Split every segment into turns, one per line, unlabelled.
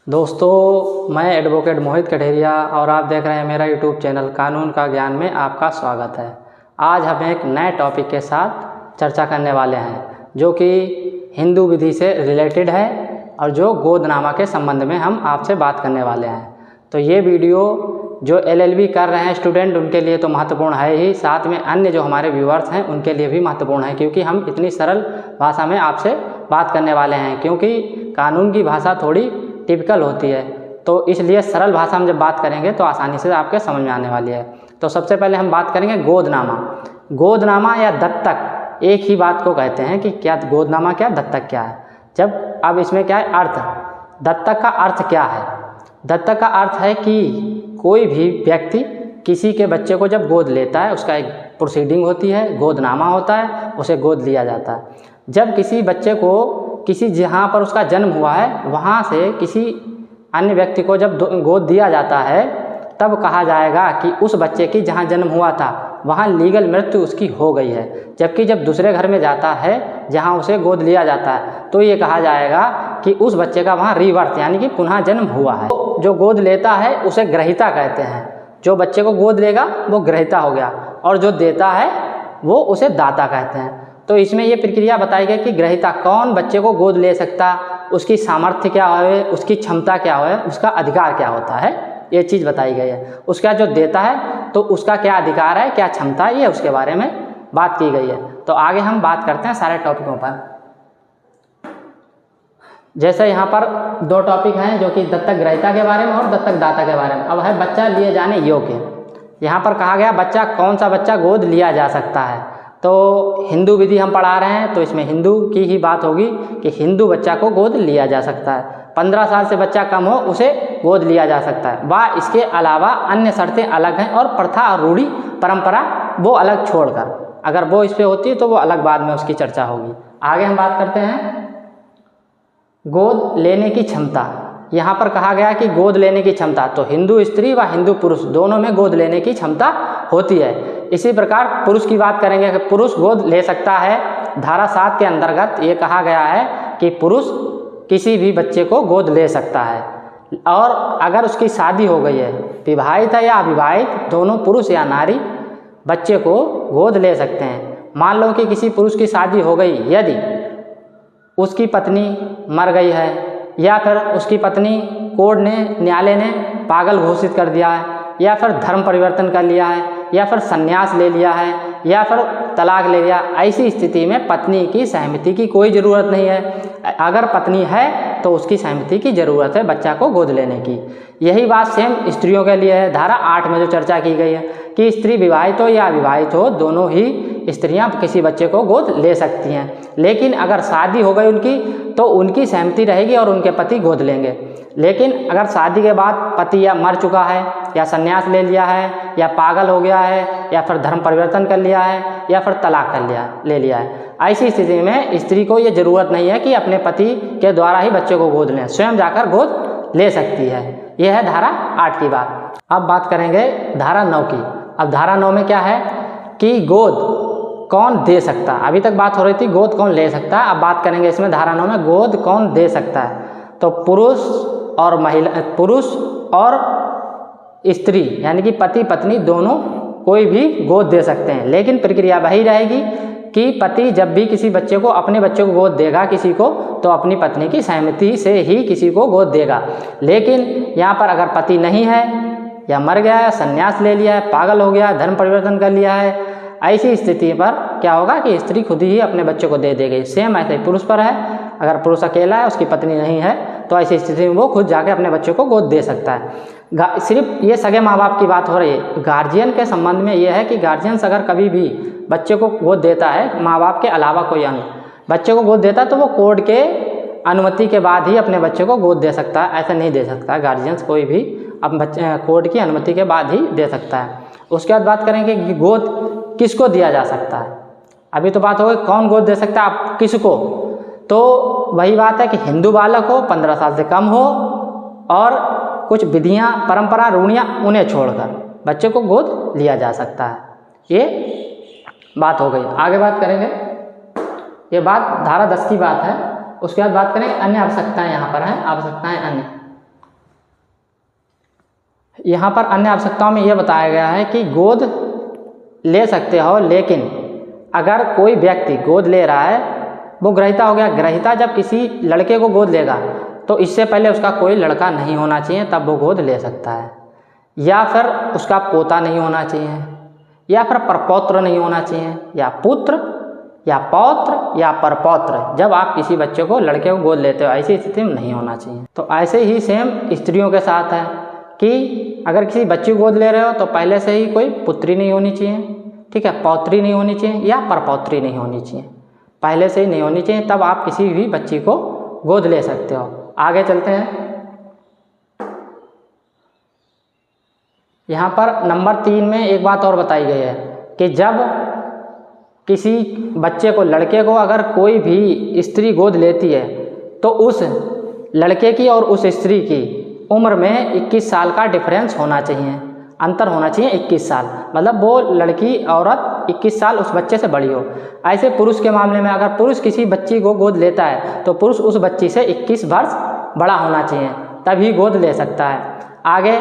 दोस्तों, मैं एडवोकेट मोहित कठेरिया और आप देख रहे हैं मेरा यूट्यूब चैनल कानून का ज्ञान में आपका स्वागत है। आज हम एक नए टॉपिक के साथ चर्चा करने वाले हैं जो कि हिंदू विधि से रिलेटेड है और जो गोदनामा के संबंध में हम आपसे बात करने वाले हैं। तो ये वीडियो जो LLB कर रहे हैं स्टूडेंट उनके लिए तो महत्वपूर्ण है ही, साथ में अन्य जो हमारे व्यूअर्स हैं उनके लिए भी महत्वपूर्ण है, क्योंकि हम इतनी सरल भाषा में आपसे बात करने वाले हैं। क्योंकि कानून की भाषा थोड़ी टिपिकल होती है, तो इसलिए सरल भाषा में जब बात करेंगे तो आसानी से आपके समझ में आने वाली है। तो सबसे पहले हम बात करेंगे गोदनामा। गोदनामा या दत्तक एक ही बात को कहते हैं कि क्या गोदनामा क्या, दत्तक क्या है। जब अब इसमें क्या है अर्थ, दत्तक का अर्थ क्या है? दत्तक का अर्थ है कि कोई भी व्यक्ति किसी के बच्चे को जब गोद लेता है उसका एक प्रोसीडिंग होती है, गोदनामा होता है, उसे गोद लिया जाता है। जब किसी बच्चे को किसी जहाँ पर उसका जन्म हुआ है वहाँ से किसी अन्य व्यक्ति को जब गोद दिया जाता है तब कहा जाएगा कि उस बच्चे की जहाँ जन्म हुआ था वहाँ लीगल मृत्यु उसकी हो गई है। जबकि जब दूसरे घर में जाता है जहाँ उसे गोद लिया जाता है तो ये कहा जाएगा कि उस बच्चे का वहाँ रीबर्थ यानी कि पुनः जन्म हुआ है। जो गोद लेता है उसे ग्रहीता कहते हैं। जो बच्चे को गोद लेगा वो ग्रहीता हो गया, और जो देता है वो उसे दाता कहते हैं। तो इसमें ये प्रक्रिया बताई गई कि ग्रहीता कौन बच्चे को गोद ले सकता, उसकी सामर्थ्य क्या है, उसकी क्षमता क्या है, उसका अधिकार क्या होता है, ये चीज़ बताई गई है। उसका जो देता है तो उसका क्या अधिकार है, क्या क्षमता है, ये उसके बारे में बात की गई है। तो आगे हम बात करते हैं सारे टॉपिकों पर। जैसे यहाँ पर दो टॉपिक हैं जो कि दत्तक ग्रहीता के बारे में और दत्तक दाता के बारे में। अब है बच्चा लिए जाने योग्य। यहाँ पर कहा गया बच्चा, कौन सा बच्चा गोद लिया जा सकता है। तो हिंदू विधि हम पढ़ा रहे हैं तो इसमें हिंदू की ही बात होगी कि हिंदू बच्चा को गोद लिया जा सकता है। 15 साल से बच्चा कम हो उसे गोद लिया जा सकता है। व इसके अलावा अन्य शर्तें अलग हैं और प्रथा और रूढ़ी परंपरा वो अलग छोड़कर, अगर वो इस पर होती है तो वो अलग बाद में उसकी चर्चा होगी। आगे हम बात करते हैं गोद लेने की क्षमता। यहाँ पर कहा गया कि गोद लेने की क्षमता, तो हिंदू स्त्री व हिंदू पुरुष दोनों में गोद लेने की क्षमता होती है। इसी प्रकार पुरुष की बात करेंगे कि पुरुष गोद ले सकता है। धारा 7 के अंतर्गत ये कहा गया है कि पुरुष किसी भी बच्चे को गोद ले सकता है, और अगर उसकी शादी हो गई है, विवाहित है या अविवाहित, दोनों पुरुष या नारी बच्चे को गोद ले सकते हैं। मान लो कि किसी पुरुष की शादी हो गई, यदि उसकी पत्नी मर गई है या फिर उसकी पत्नी कोर्ट ने, न्यायालय ने पागल घोषित कर दिया है, या फिर धर्म परिवर्तन कर लिया है, या फिर संन्यास ले लिया है, या फिर तलाक ले लिया, ऐसी स्थिति में पत्नी की सहमति की कोई ज़रूरत नहीं है। अगर पत्नी है तो उसकी सहमति की ज़रूरत है बच्चा को गोद लेने की। यही बात सेम स्त्रियों के लिए है। धारा 8 में जो चर्चा की गई है कि स्त्री विवाहित हो या अविवाहित हो, दोनों ही स्त्रियां किसी बच्चे को गोद ले सकती हैं। लेकिन अगर शादी हो गई उनकी तो उनकी सहमति रहेगी और उनके पति गोद लेंगे। लेकिन अगर शादी के बाद पति या मर चुका है, या संन्यास ले लिया है, या पागल हो गया है, या फिर धर्म परिवर्तन कर लिया है, या फिर तलाक ले लिया है, ऐसी स्थिति में स्त्री को ये ज़रूरत नहीं है कि अपने पति के द्वारा ही बच्चे को गोद लें, स्वयं जाकर गोद ले सकती है। यह है धारा 8 की बात। अब बात करेंगे धारा 9 की। अब धारा 9 में क्या है कि गोद कौन दे सकता है। अभी तक बात हो रही थी गोद कौन ले सकता है, अब बात करेंगे इसमें धारा 9 में गोद कौन दे सकता है। तो पुरुष और महिला, पुरुष और स्त्री यानी कि पति पत्नी दोनों कोई भी गोद दे सकते हैं। लेकिन प्रक्रिया वही रहेगी कि पति जब भी किसी बच्चे को, अपने बच्चे को गोद देगा किसी को, तो अपनी पत्नी की सहमति से ही किसी को गोद देगा। लेकिन यहाँ पर अगर पति नहीं है, या मर गया है, संन्यास ले लिया है, पागल हो गया, धर्म परिवर्तन कर लिया है, ऐसी स्थिति पर क्या होगा कि स्त्री खुद ही अपने बच्चे को दे देगी। सेम ऐसे ही पुरुष पर है। अगर पुरुष अकेला है, उसकी पत्नी नहीं है, तो ऐसी स्थिति में वो खुद जाके अपने बच्चे को गोद दे सकता है। सिर्फ ये सगे माँ बाप की बात हो रही है। गार्जियन के संबंध में ये है कि गार्जियंस अगर कभी भी बच्चे को गोद देता है, माँ बाप के अलावा कोई अन्य बच्चे को गोद देता है, तो वो कोर्ट के अनुमति के बाद ही अपने बच्चे को गोद दे सकता है। ऐसा नहीं दे सकता गार्जियंस कोई भी, अब बच्चे कोर्ट की अनुमति के बाद ही दे सकता है। उसके बाद बात करेंगे कि गोद किसको दिया जा सकता है। अभी तो बात हो गई कौन गोद दे सकता है, आप किसको, तो वही बात है कि हिंदू बालक हो, 15 साल से कम हो, और कुछ विधियां, परंपरा, रूढ़ियाँ उन्हें छोड़कर बच्चे को गोद लिया जा सकता है। ये बात हो गई। आगे बात करेंगे, ये बात धारा 10 की बात है। उसके बाद बात करें अन्य आवश्यकताएं। यहाँ पर हैं आवश्यकताएं अन्य। यहाँ पर अन्य आवश्यकताओं में यह बताया गया है कि गोद ले सकते हो, लेकिन अगर कोई व्यक्ति गोद ले रहा है वो ग्रहिता हो गया। ग्रहिता जब किसी लड़के को गोद लेगा तो इससे पहले उसका कोई लड़का नहीं होना चाहिए, तब वो गोद ले सकता है, या फिर उसका पोता नहीं होना चाहिए, या फिर परपौत्र नहीं होना चाहिए, या पुत्र या पौत्र या परपौत्र। जब आप किसी बच्चे को, लड़के को गोद लेते हो, ऐसी स्थिति में नहीं होना चाहिए। तो ऐसे ही सेम स्त्रियों के साथ है कि अगर किसी बच्ची को गोद ले रहे हो तो पहले से ही कोई पुत्री नहीं होनी चाहिए, ठीक है, पौत्री नहीं होनी चाहिए या परपौत्री नहीं होनी चाहिए, पहले से ही नहीं होनी चाहिए, तब आप किसी भी बच्ची को गोद ले सकते हो। आगे चलते हैं। यहाँ पर नंबर 3 में एक बात और बताई गई है कि जब किसी बच्चे को, लड़के को अगर कोई भी स्त्री गोद लेती है तो उस लड़के की और उस स्त्री की उम्र में 21 साल का डिफरेंस होना चाहिए, अंतर होना चाहिए 21 साल, मतलब वो लड़की औरत 21 साल उस बच्चे से बड़ी हो। ऐसे पुरुष के मामले में अगर पुरुष किसी बच्ची को गोद लेता है तो पुरुष उस बच्ची से 21 वर्ष बड़ा होना चाहिए, तभी गोद ले सकता है। आगे,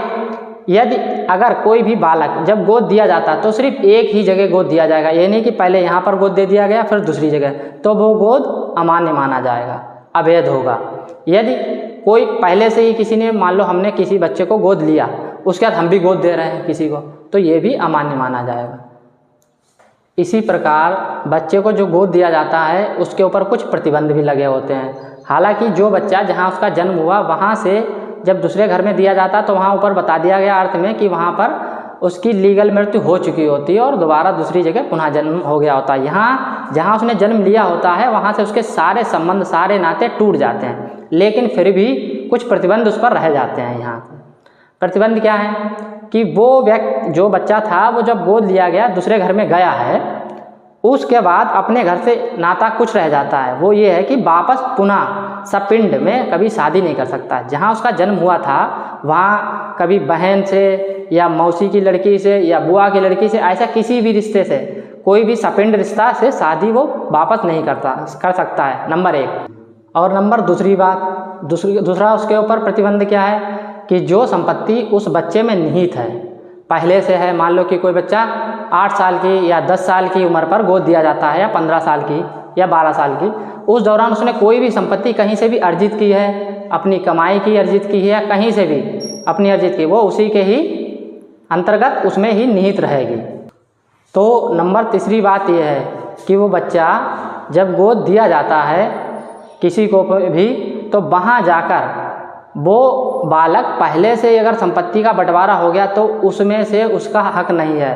यदि अगर कोई भी बालक जब गोद दिया जाता तो सिर्फ एक ही जगह गोद दिया जाएगा, ये नहीं कि पहले यहाँ पर गोद दे दिया गया फिर दूसरी जगह, तो वो गोद अमान्य माना जाएगा, अवैध होगा। यदि कोई पहले से ही किसी ने, मान लो हमने किसी बच्चे को गोद लिया, उसके बाद हम भी गोद दे रहे हैं किसी को, तो ये भी अमान्य माना जाएगा। इसी प्रकार बच्चे को जो गोद दिया जाता है उसके ऊपर कुछ प्रतिबंध भी लगे होते हैं। हालांकि जो बच्चा जहाँ उसका जन्म हुआ वहाँ से जब दूसरे घर में दिया जाता तो वहाँ ऊपर बता दिया गया अर्थ में कि वहाँ पर उसकी लीगल मृत्यु हो चुकी होती है और दोबारा दूसरी जगह पुनः जन्म हो गया होता है। यहाँ जहाँ उसने जन्म लिया होता है वहाँ से उसके सारे संबंध, सारे नाते टूट जाते हैं, लेकिन फिर भी कुछ प्रतिबंध उस पर रह जाते हैं। यहाँ प्रतिबंध क्या है कि वो व्यक्ति, जो बच्चा था, वो जब गोद लिया गया दूसरे घर में गया है, उसके बाद अपने घर से नाता कुछ रह जाता है, वो ये है कि वापस पुनः सपिंड में कभी शादी नहीं कर सकता। जहाँ उसका जन्म हुआ था वहाँ कभी बहन से या मौसी की लड़की से या बुआ की लड़की से, ऐसा किसी भी रिश्ते से, कोई भी सपिंड रिश्ता से शादी वो वापस नहीं कर सकता है, नंबर 1। और नंबर दूसरा उसके ऊपर प्रतिबंध क्या है कि जो संपत्ति उस बच्चे में निहित है, पहले से है, मान लो कि कोई बच्चा 8 साल की या 10 साल की उम्र पर गोद दिया जाता है, या 15 साल की या 12 साल की, उस दौरान उसने कोई भी संपत्ति कहीं से भी अर्जित की है, अपनी कमाई की अर्जित की है, या कहीं से भी अपनी अर्जित की, वो उसी के ही अंतर्गत उसमें ही निहित रहेगी। तो नंबर 3 बात यह है कि वो बच्चा जब गोद दिया जाता है किसी को भी, तो वहाँ जाकर वो बालक पहले से अगर संपत्ति का बंटवारा हो गया तो उसमें से उसका हक नहीं है,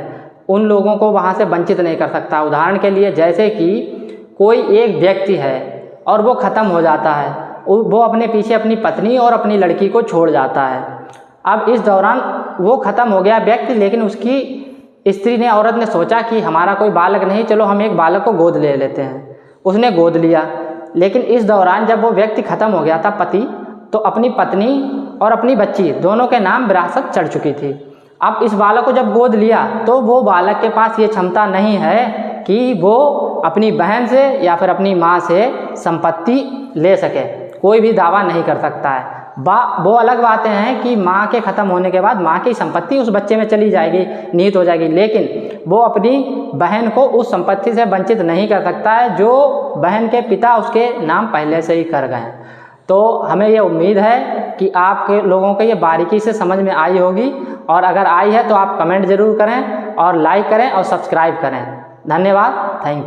उन लोगों को वहाँ से वंचित नहीं कर सकता। उदाहरण के लिए, जैसे कि कोई एक व्यक्ति है और वो ख़त्म हो जाता है, वो अपने पीछे अपनी पत्नी और अपनी लड़की को छोड़ जाता है। अब इस दौरान वो ख़त्म हो गया व्यक्ति, लेकिन उसकी स्त्री ने, औरत ने सोचा कि हमारा कोई बालक नहीं, चलो हम एक बालक को गोद ले लेते हैं। उसने गोद लिया, लेकिन इस दौरान जब वो व्यक्ति ख़त्म हो गया था, पति, तो अपनी पत्नी और अपनी बच्ची दोनों के नाम विरासत चढ़ चुकी थी। अब इस बालक को जब गोद लिया तो वो बालक के पास ये क्षमता नहीं है कि वो अपनी बहन से या फिर अपनी माँ से संपत्ति ले सके, कोई भी दावा नहीं कर सकता है। वो अलग बातें हैं कि माँ के ख़त्म होने के बाद माँ की संपत्ति उस बच्चे में चली जाएगी, निहित हो जाएगी, लेकिन वो अपनी बहन को उस संपत्ति से वंचित नहीं कर सकता है जो बहन के पिता उसके नाम पहले से ही कर गए। तो हमें ये उम्मीद है कि आपके लोगों को ये बारीकी से समझ में आई होगी, और अगर आई है तो आप कमेंट ज़रूर करें और लाइक करें और सब्सक्राइब करें। धन्यवाद, थैंक यू।